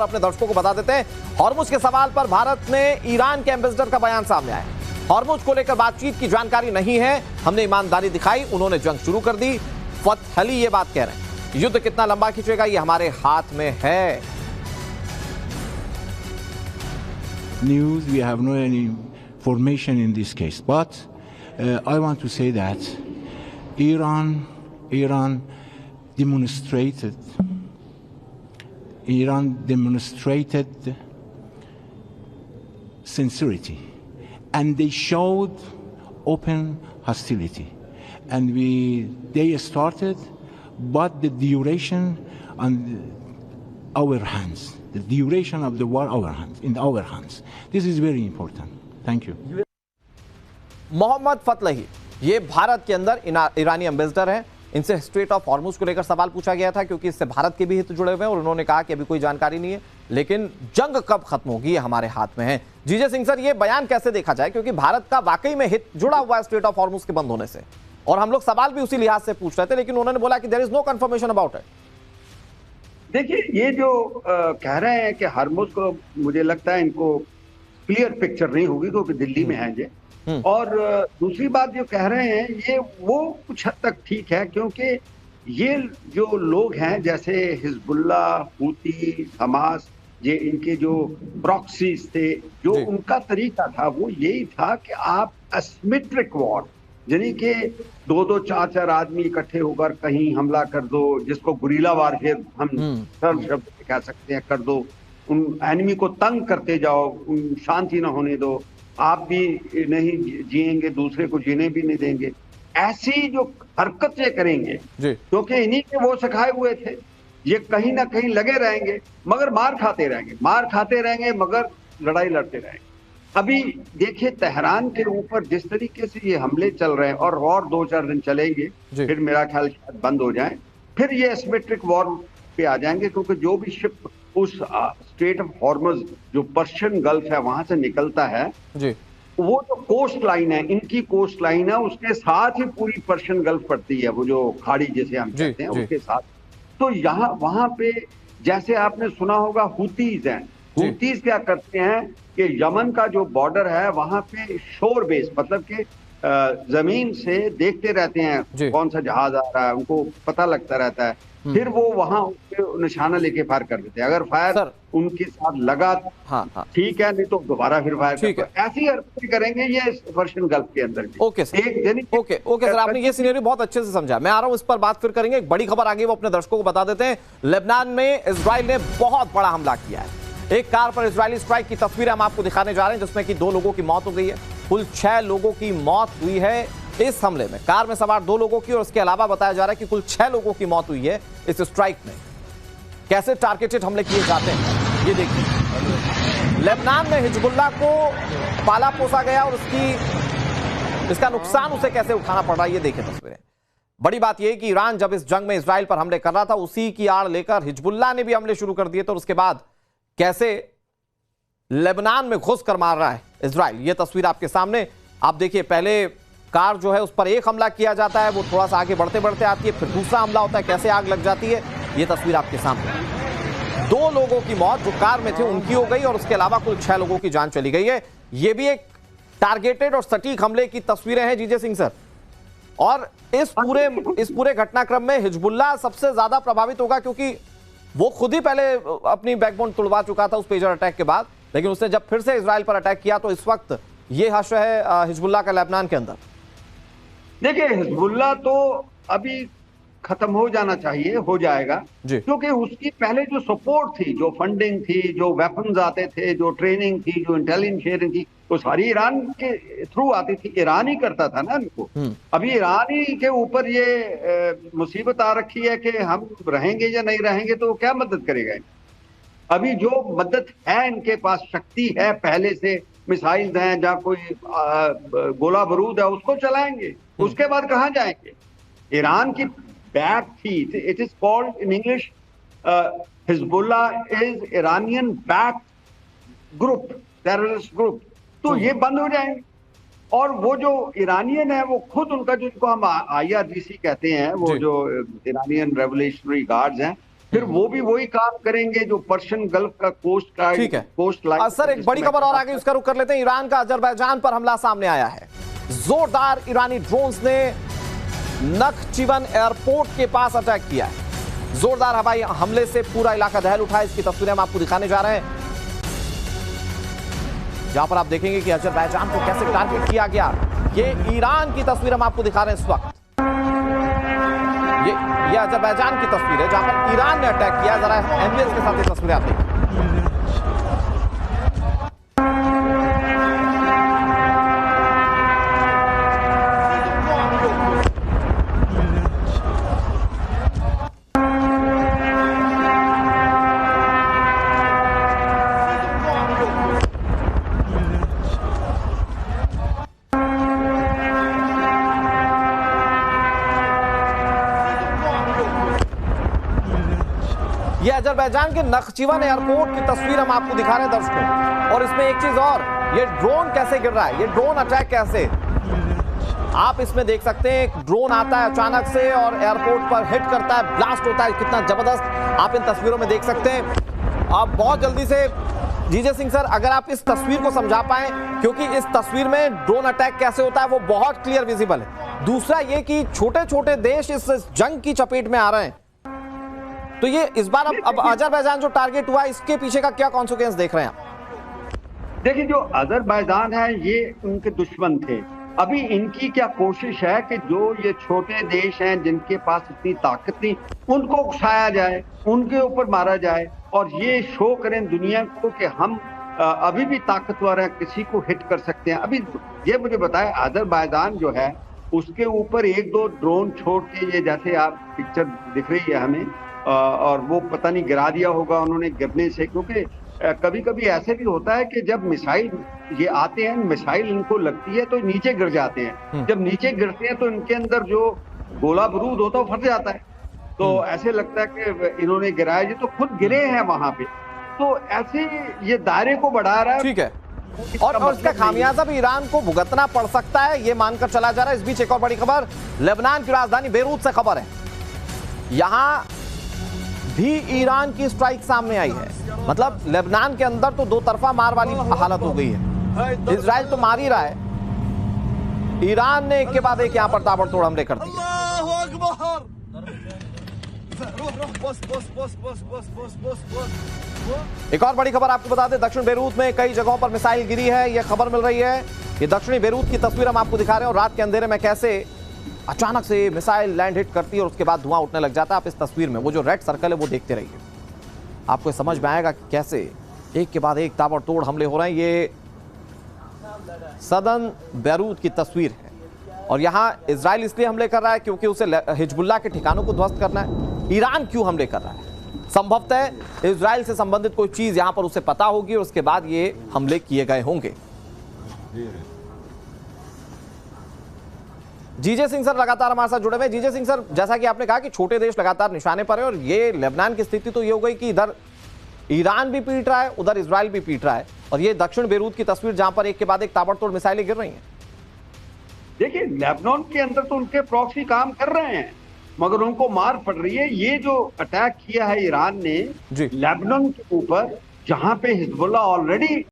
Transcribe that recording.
अपने दर्शकों को बता देते हैं, हॉर्मुज के सवाल पर भारत में ईरान के एम्बेसडर का बयान सामने आया। हॉर्मुज को लेकर बातचीत की जानकारी नहीं है, हमने ईमानदारी दिखाई, उन्होंने जंग शुरू कर दी। फतह अली ये बात कह रहे हैं, युद्ध कितना लंबा खींचेगा ये हमारे हाथ में है। News, we have no any information in this case, but I want to say that Iran demonstrated sincerity, and they showed open hostility, and they started, but the duration on our hands. The duration of the war in our hands. This is very important. Thank you. Mohammad फतलही ये भारत के अंदर ईरानी ambassador हैं। इनसे straight of Hormuz को लेकर सवाल पूछा गया था क्योंकि इससे भारत के भी हित जुड़े हुए हैं और उन्होंने कहा कि अभी कोई जानकारी नहीं है, लेकिन जंग कब खत्म होगी ये हमारे हाथ में है। जीजे सिंह सर, ये बयान कैसे देखा जाए, क्योंकि भारत का वाकई में हित जुड़ा हुआ है स्ट्रेट ऑफ हॉर्मुज के बंद होने से, और हम लोग सवाल भी उसी लिहाज से पूछ रहे थे, लेकिन उन्होंने बोला कि there is no confirmation about it. देखिए, ये जो कह रहे हैं कि हॉर्मुज को, मुझे लगता है इनको क्लियर पिक्चर नहीं होगी क्योंकि दिल्ली में है ये। और दूसरी बात जो कह रहे हैं ये वो कुछ हद तक ठीक है, क्योंकि ये जो लोग हैं जैसे हिजबुल्ला, हूती, हमास, ये इनके जो प्रॉक्सीज थे, जो उनका तरीका था वो यही था कि आप एसिमेट्रिक वॉर, यानी कि दो चार आदमी इकट्ठे होकर कहीं हमला कर दो, जिसको गुरीला वारफेयर हम सरल शब्द कह सकते हैं, कर दो, उन एनिमी को तंग करते जाओ, उन शांति ना होने दो, आप भी नहीं जिएंगे, दूसरे को जीने भी नहीं देंगे। ऐसी जो हरकतें करेंगे, क्योंकि इन्हीं के वो सिखाए हुए थे, ये कहीं ना कहीं लगे रहेंगे, मगर मार खाते रहेंगे, मगर लड़ाई लड़ते रहेंगे। अभी देखिए, तेहरान के ऊपर जिस तरीके से ये हमले चल रहे हैं और 2-4 दिन चलेंगे, फिर मेरा ख्याल शायद बंद हो जाए, फिर ये एसिमेट्रिक वॉर पे आ जाएंगे, क्योंकि जो भी शिप उस स्ट्रेट ऑफ हॉर्मुज जो पर्शियन गल्फ है वहां से निकलता है, वो जो कोस्ट लाइन है, इनकी कोस्ट लाइन है, उसके साथ ही पूरी पर्शियन गल्फ पड़ती है, वो जो खाड़ी जैसे हम कहते हैं उसके साथ। तो यहाँ वहां पे जैसे आपने सुना होगा हूतीज हैं, हूतीज क्या करते हैं कि यमन का जो बॉर्डर है वहां पे शोर बेस, मतलब कि जमीन से देखते रहते हैं कौन सा जहाज आ रहा है, उनको पता लगता रहता है, फिर वो वहां निशाना लेके फायर कर देते हैं। अगर फायर उनके साथ लगा ठीक है, नहीं तो दोबारा फिर फायर करते हैं। ऐसी हरकतें करेंगे ये पर्शियन गल्फ के अंदर भी। ओके सर, आपने ये सिनेरियो बहुत अच्छे से समझा। मैं आ रहा हूं, इस पर बात फिर करेंगे। एक बड़ी खबर आ गई, वो अपने दर्शकों को बता देते हैं। लेबनान में इजराइल ने बहुत बड़ा हमला किया है। एक कार पर इजरायली स्ट्राइक की तस्वीरें हम आपको दिखाने जा रहे हैं, जिसमें कि 2 लोगों की मौत हो गई है। कुल 6 लोगों की मौत हुई है इस हमले में। कार में सवार 2 लोगों की और उसके अलावा बताया जा रहा है कि कुल 6 लोगों की मौत हुई है इस स्ट्राइक में। कैसे टारगेटेड हमले किए जाते हैं ये देखिए। लेबनान में हिजबुल्ला को पाला पोसा गया और इसका नुकसान उसे कैसे उठाना पड़ रहा है ये देखिए तस्वीरें। बड़ी बात यह कि ईरान जब इस जंग में इजराइल पर हमले कर रहा था, उसी की आड़ लेकर हिजबुल्ला ने भी हमले शुरू कर दिए थे, और उसके बाद कैसे लेबनान में घुस कर मार रहा है इजराइल। यह तस्वीर आपके सामने आप देखिए। पहले कार जो है उस पर एक हमला किया जाता है, वो थोड़ा सा आगे बढ़ते बढ़ते आती है, फिर दूसरा हमला होता है, कैसे आग लग जाती है यह तस्वीर आपके सामने। 2 लोगों की मौत जो कार में थे उनकी हो गई और उसके अलावा कुल 6 लोगों की जान चली गई है। यह भी एक टारगेटेड और सटीक हमले की तस्वीरें हैं जीजे सिंह सर। और इस पूरे घटनाक्रम में हिजबुल्ला सबसे ज्यादा प्रभावित होगा, क्योंकि वो खुद ही पहले अपनी बैकबोन तुड़वा चुका था उस पेजर अटैक के बाद, लेकिन उसने जब फिर से इजराइल पर अटैक किया तो इस वक्त ये हश्र है हिजबुल्ला का लेबनान के अंदर। देखिए, हिजबुल्ला तो अभी खत्म हो जाना चाहिए, हो जाएगा, क्योंकि उसकी पहले जो सपोर्ट थी, जो फंडिंग थी, जो वेपन्स आते थे, जो ट्रेनिंग थी, जो इंटेलिजेंस शेयरिंग थी, वो सारी ईरान के थ्रू आती थी। ईरान ही करता था ना इनको। अभी ईरान ही के ऊपर ये मुसीबत आ रखी है कि हम रहेंगे या नहीं रहेंगे, तो क्या मदद करेगा। अभी जो मदद है इनके पास, शक्ति है, पहले से मिसाइल हैं, जहाँ कोई गोला बारूद है उसको चलाएंगे, उसके बाद कहाँ जाएंगे। ईरान की बैक थी, it is called in English Hezbollah is Iranian back group, terrorist group. तो ये बंद हो जाएंगे। और वो जो ईरानियन है वो खुद उनका, जिनको हम IRGC कहते हैं, वो जो ईरानियन रेवोल्यूशनरी गार्ड्स हैं, फिर वो भी वही काम करेंगे जो पर्शियन गल्फ का ठीक है। Coast line. सर एक बड़ी खबर और आगे उसका रुख कर लेते हैं। ईरान का अजरबैजान पर हमला सामने आया है। जोरदार ईरानी ड्रोन्स ने नखचिवन एयरपोर्ट के पास अटैक किया है। जोरदार हवाई हमले से पूरा इलाका दहल उठा है। इसकी तस्वीरें हम आपको दिखाने जा रहे हैं, जहां पर आप देखेंगे कि अजरबैजान को कैसे टारगेट किया गया। ये ईरान की तस्वीर हम आपको दिखा रहे हैं इस वक्त। ये अजरबैजान की तस्वीर है जहां पर ईरान ने अटैक किया। जरा एम्बियंस के साथ ये तस्वीरें आप देखिए। ये अजरबैजान के नखचिवन एयरपोर्ट की तस्वीर हम आपको दिखा रहे हैं दर्शकों। और इसमें एक चीज और, ये ड्रोन कैसे गिर रहा है, ये ड्रोन अटैक कैसे आप इसमें देख सकते हैं। एक ड्रोन आता है अचानक से और एयरपोर्ट पर हिट करता है, ब्लास्ट होता है। कितना जबरदस्त आप इन तस्वीरों में देख सकते हैं। आप बहुत जल्दी से जीजे सिंह सर अगर आप इस तस्वीर को समझा पाए, क्योंकि इस तस्वीर में ड्रोन अटैक कैसे होता है वो बहुत क्लियर विजिबल है। दूसरा ये कि छोटे छोटे देश इस जंग की चपेट में आ रहे हैं, तो ये इस बार अब अजरबैजान जो टारगेट हुआ इसके पीछे का क्या कॉन्सिक्वेंस देख रहे हैं आप? देखिए जो अजरबैजान है ये उनके दुश्मन थे। अभी इनकी क्या कोशिश है कि जो ये छोटे देश हैं जिनके पास इतनी ताकत नहीं, उनको उकसाया जाए, उनके ऊपर मारा जाए और ये शो करें दुनिया को कि हम अभी भी ताकतवर हैं, किसी को हिट कर सकते हैं। अभी ये मुझे बताया अजरबैजान जो है उसके ऊपर एक दो ड्रोन छोड़ के, ये जैसे आप पिक्चर दिख रही है हमें, और वो पता नहीं गिरा दिया होगा उन्होंने गिरने से, क्योंकि कभी कभी ऐसे भी होता है कि जब मिसाइल ये आते हैं, मिसाइल इनको लगती है तो नीचे गिर जाते हैं। जब नीचे गिरते हैं तो इनके अंदर जो गोला बारूद होता है वो फट जाता है, तो ऐसे लगता है कि इन्होंने गिराया, ये तो खुद गिरे हैं वहां पे। तो ऐसे ये दायरे को बढ़ा रहा है। ठीक है, और इसका खामियाजा भी ईरान को भुगतना पड़ सकता है, ये मानकर चला जा रहा है। इस बीच एक और बड़ी खबर, लेबनान की राजधानी बेरूत से खबर है। यहां भी ईरान की स्ट्राइक सामने आई है। मतलब लेबनान के अंदर तो दो तरफा मार वाली हालत हो गई है। इजराइल तो मार ही रहा है, ईरान ने एक के बाद एक यहां पर ताबड़तोड़ हमले कर दिए। एक और बड़ी खबर आपको बता दें, दक्षिण बेरूत में कई जगहों पर मिसाइल गिरी है। यह खबर मिल रही है, ये दक्षिणी बेरूत की तस्वीर हम आपको दिखा रहे हैं। और रात के अंधेरे में कैसे अचानक से मिसाइल लैंड हिट करती है और उसके बाद धुआं उठने लग जाता है। आप इस तस्वीर में वो जो रेड सर्कल है वो देखते रहिए, आपको समझ में आएगा कि कैसे एक के बाद एक ताबड़तोड़ हमले हो रहे हैं। ये सदर्न बेरूत की तस्वीर है और यहां इजराइल इसलिए हमले कर रहा है क्योंकि उसे हिजबुल्लाह के ठिकानों को ध्वस्त करना है। ईरान क्यों हमले कर रहा है? संभवतः इजराइल से संबंधित कोई चीज यहां पर उसे पता होगी और उसके बाद ये हमले किए गए होंगे। जीजे सिंह सर लगातार हमारे साथ जुड़े हुए। जीजे सिंह सर, जैसा कि आपने कहा कि छोटे देश लगातार निशाने पर है और ये लेबनान की स्थिति तो ये हो गई कि इधर ईरान भी पीट रहा है, उधर इजराइल भी पीट रहा है, और ये दक्षिण बेरूत की तस्वीर जहां पर एक के बाद एक ताबड़तोड़ मिसाइलें गिर रही हैं। देखिए लेबनान के अंदर तो उनके प्रॉक्सी काम कर रहे हैं मगर उनको मार पड़ रही है। ये जो अटैक किया है ईरान ने लेबनान के ऊपर, जहां पे हिजबुल्लाह ऑलरेडी